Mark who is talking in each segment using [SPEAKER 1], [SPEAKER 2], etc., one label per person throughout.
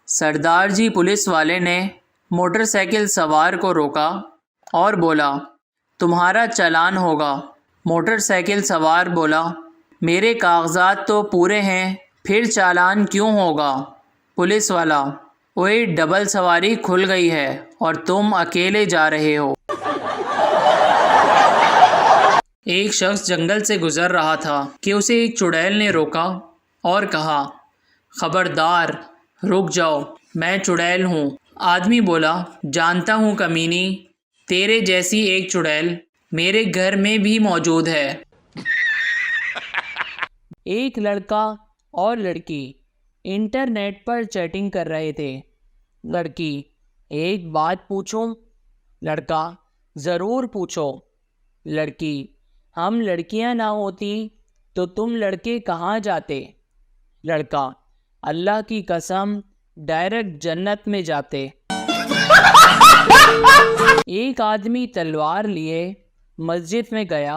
[SPEAKER 1] سردار G police والے نے motor cycle سوار کو روکا اور بولا تمہارا چالان ہوگا۔ موٹر سائیکل سوار بولا میرے کاغذات تو پورے ہیں، پھر چالان کیوں ہوگا؟ پولیس والا اوئے ڈبل سواری کھل گئی ہے اور تم اکیلے جا رہے ہو۔ ایک شخص جنگل سے گزر رہا تھا کہ اسے ایک چڑیل نے روکا اور کہا خبردار رک جاؤ، میں چڑیل ہوں۔ آدمی بولا جانتا ہوں کمینی، تیرے جیسی ایک چڑیل میرے گھر میں بھی موجود ہے۔ ایک لڑکا اور لڑکی انٹرنیٹ پر چیٹنگ کر رہے تھے۔ لڑکی ایک بات پوچھوں؟ لڑکا ضرور پوچھو۔ لڑکی ہم لڑکیاں نہ ہوتی تو تم لڑکے کہاں جاتے؟ لڑکا اللہ کی قسم ڈائریکٹ جنت میں جاتے۔ ایک آدمی تلوار لیے مسجد میں گیا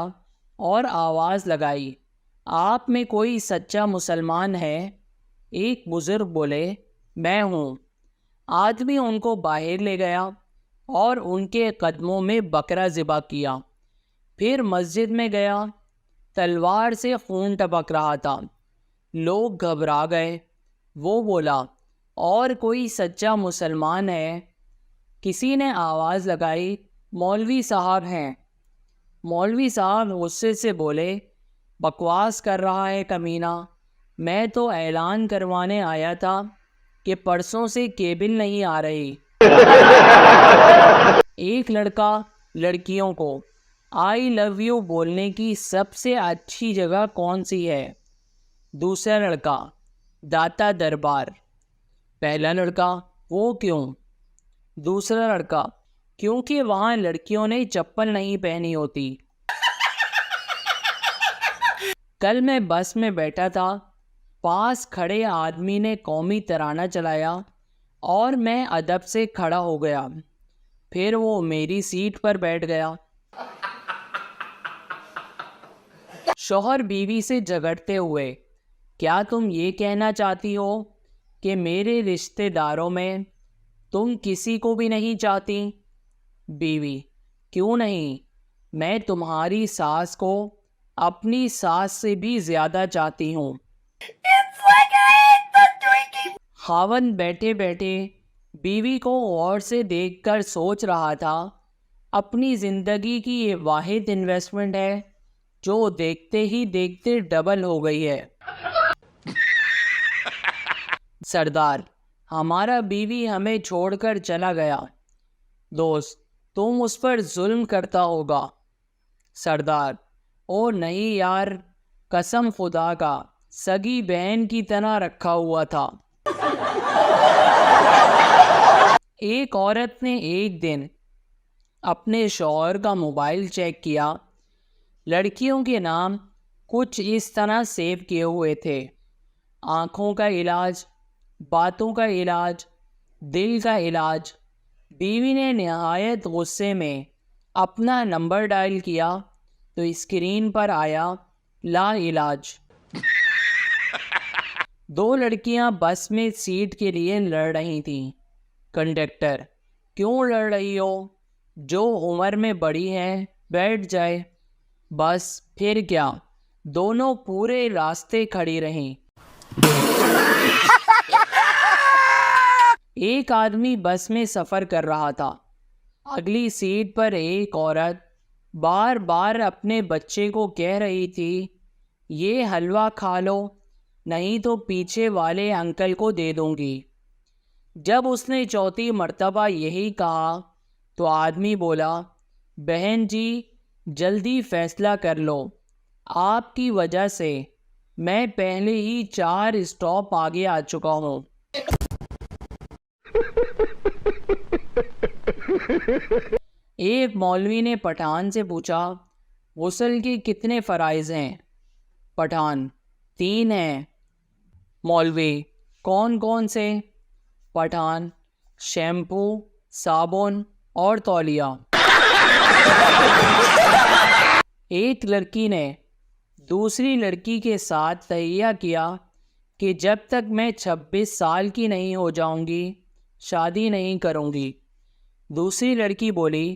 [SPEAKER 1] اور آواز لگائی آپ میں کوئی سچا مسلمان ہے؟ ایک بزرگ بولے میں ہوں۔ آدمی ان کو باہر لے گیا اور ان کے قدموں میں بکرا ذبح کیا، پھر مسجد میں گیا، تلوار سے خون ٹپک رہا تھا، لوگ گھبرا گئے۔ وہ بولا اور کوئی سچا مسلمان ہے؟ کسی نے آواز لگائی مولوی صاحب ہیں۔ مولوی صاحب غصے سے بولے بکواس کر رہا ہے کمینہ، میں تو اعلان کروانے آیا تھا کہ پرسوں سے کیبل نہیں آ رہی۔ ایک لڑکا لڑکیوں کو آئی لو یو بولنے کی سب سے اچھی جگہ کون سی ہے؟ دوسرا لڑکا داتا دربار۔ پہلا لڑکا وہ کیوں؟ دوسرا لڑکا کیونکہ وہاں لڑکیوں نے چپل نہیں پہنی ہوتی۔ کل میں بس میں بیٹھا تھا، پاس کھڑے آدمی نے قومی ترانہ چلایا اور میں ادب سے کھڑا ہو گیا، پھر وہ میری سیٹ پر بیٹھ گیا۔ شوہر بیوی سے جھگڑتے ہوئے کیا تم یہ کہنا چاہتی ہو کہ میرے رشتہ داروں میں تم کسی کو بھی نہیں چاہتی؟ بیوی کیوں نہیں، میں تمہاری ساس کو اپنی ساس سے بھی زیادہ چاہتی ہوں۔ خاوند بیٹھے بیٹھے بیوی کو غور سے دیکھ کر سوچ رہا تھا اپنی زندگی کی یہ واحد انویسٹمنٹ ہے جو دیکھتے ہی دیکھتے ڈبل ہو گئی ہے۔ سردار ہمارا بیوی ہمیں چھوڑ کر چلا گیا، دوست تم اس پر ظلم کرتا ہوگا۔ سردار او نہیں یار، قسم خدا کا سگی بہن کی طرح رکھا ہوا تھا۔ ایک عورت نے ایک دن اپنے شوہر کا موبائل چیک کیا، لڑکیوں کے نام کچھ اس طرح سیو کیے ہوئے تھے آنکھوں کا علاج، باتوں کا علاج، دل کا علاج۔ بیوی نے نہایت غصے میں اپنا نمبر ڈائل کیا تو اسکرین پر آیا لا علاج۔ دو لڑکیاں بس میں سیٹ کے لیے لڑ رہی تھیں۔ کنڈکٹر کیوں لڑ رہی ہو؟ جو عمر میں بڑی ہے بیٹھ جائے۔ بس پھر کیا، دونوں پورے راستے کھڑی رہیں۔ ایک آدمی بس میں سفر کر رہا تھا، اگلی سیٹ پر ایک عورت بار بار اپنے بچے کو کہہ رہی تھی یہ حلوہ کھا لو نہیں تو پیچھے والے انکل کو دے دوں گی۔ جب اس نے چوتھی مرتبہ یہی کہا تو آدمی بولا بہن جی جلدی فیصلہ کر لو، آپ کی وجہ سے میں پہلے ہی 4 اسٹاپ آگے آ چکا ہوں۔ ایک مولوی نے پٹھان سے پوچھا غسل کے کتنے فرائض ہیں؟ پٹھان 3 ہیں۔ مولوی کون کون سے؟ پٹھان شیمپو، صابن اور تولیہ۔ ایک لڑکی نے دوسری لڑکی کے ساتھ تہیہ کیا کہ جب تک میں 26 سال کی نہیں ہو جاؤں گی شادی نہیں کروں گی۔ دوسری لڑکی بولی،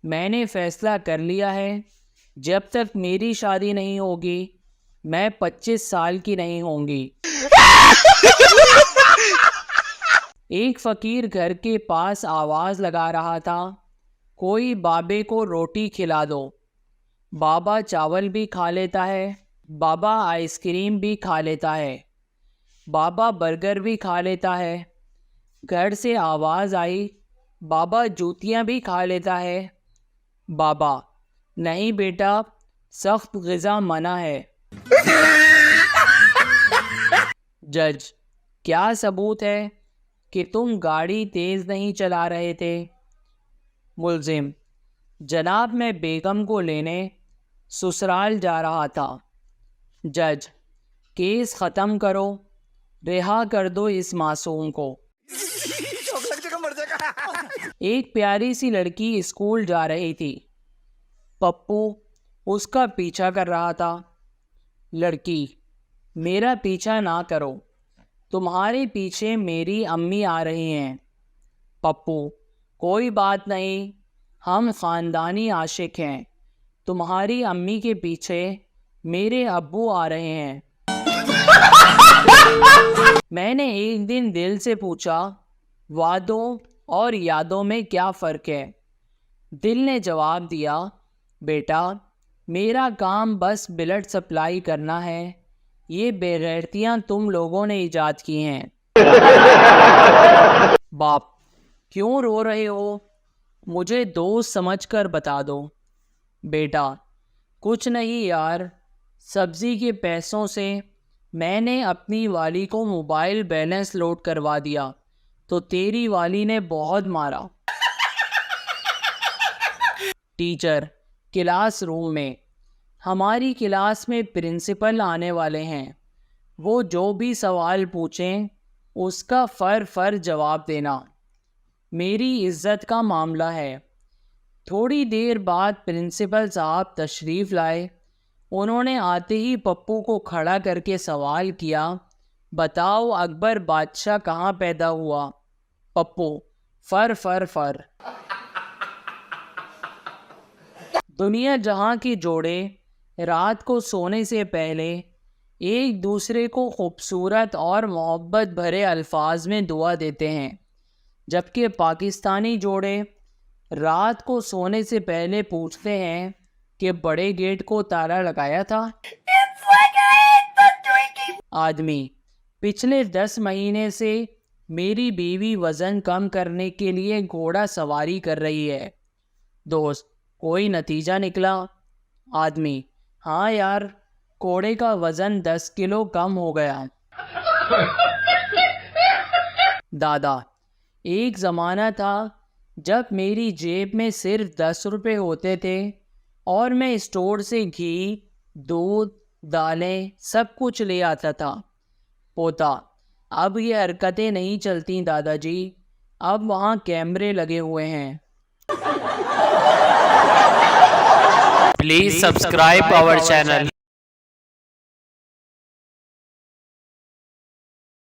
[SPEAKER 1] میں نے فیصلہ کر لیا ہے، جب تک میری شادی نہیں ہوگی میں 25 سال کی نہیں ہوں گی۔ ایک فقیر گھر کے پاس آواز لگا رہا تھا، کوئی بابے کو روٹی کھلا دو۔ بابا چاول بھی کھا لیتا ہے، بابا آئس کریم بھی کھا لیتا ہے، بابا برگر بھی کھا لیتا ہے۔ گھر سے آواز آئی، بابا جوتیاں بھی کھا لیتا ہے۔ بابا، نہیں بیٹا، سخت غذا منع ہے۔ جج، کیا ثبوت ہے کہ تم گاڑی تیز نہیں چلا رہے تھے؟ ملزم، جناب میں بیگم کو لینے سسرال جا رہا تھا۔ جج، کیس ختم کرو، رہا کر دو اس معصوم کو۔ ایک پیاری سی لڑکی اسکول جا رہی تھی، پپو اس کا پیچھا کر رہا تھا۔ لڑکی، میرا پیچھا نہ کرو، تمہارے پیچھے میری امی آ رہی ہیں۔ پپو، کوئی بات نہیں، ہم خاندانی عاشق ہیں، تمہاری امی کے پیچھے میرے ابو آ رہے ہیں۔ میں نے ایک دن دل سے پوچھا، وعدوں اور یادوں میں کیا فرق ہے؟ دل نے جواب دیا، بیٹا میرا کام بس بلڈ سپلائی کرنا ہے، یہ بے غیرتیاں تم لوگوں نے ایجاد کی ہیں۔ باپ، کیوں رو رہے ہو؟ مجھے دوست سمجھ کر بتا دو۔ بیٹا، کچھ نہیں یار، سبزی کے پیسوں سے میں نے اپنی والی کو موبائل بیلنس لوڈ کروا دیا تو تیری والی نے بہت مارا۔ ٹیچر کلاس روم میں، ہماری کلاس میں پرنسپل آنے والے ہیں، وہ جو بھی سوال پوچھیں اس کا فر جواب دینا، میری عزت کا معاملہ ہے۔ تھوڑی دیر بعد پرنسپل صاحب تشریف لائے، انہوں نے آتے ہی پپو کو کھڑا کر کے سوال کیا، بتاؤ اکبر بادشاہ کہاں پیدا ہوا؟ پپو، فر۔ دنیا جہاں کے جوڑے رات کو سونے سے پہلے ایک دوسرے کو خوبصورت اور محبت بھرے الفاظ میں دعا دیتے ہیں، جبکہ پاکستانی جوڑے رات کو سونے سے پہلے پوچھتے ہیں کہ بڑے گیٹ کو تالا لگایا تھا۔ آدمی، پچھلے 10 مہینے سے میری بیوی وزن کم کرنے کے لیے گھوڑا سواری کر رہی ہے۔ دوست، کوئی نتیجہ نکلا؟ آدمی، ہاں یار، گھوڑے کا وزن 10 کلو کم ہو گیا۔ دادا، ایک زمانہ تھا جب میری جیب میں صرف 10 روپے ہوتے تھے اور میں اسٹور سے گھی، دودھ، دالیں سب کچھ لے آتا تھا۔ پوتا، اب یہ حرکتیں نہیں چلتی دادا جی، اب وہاں کیمرے لگے ہوئے ہیں۔
[SPEAKER 2] Please subscribe our channel.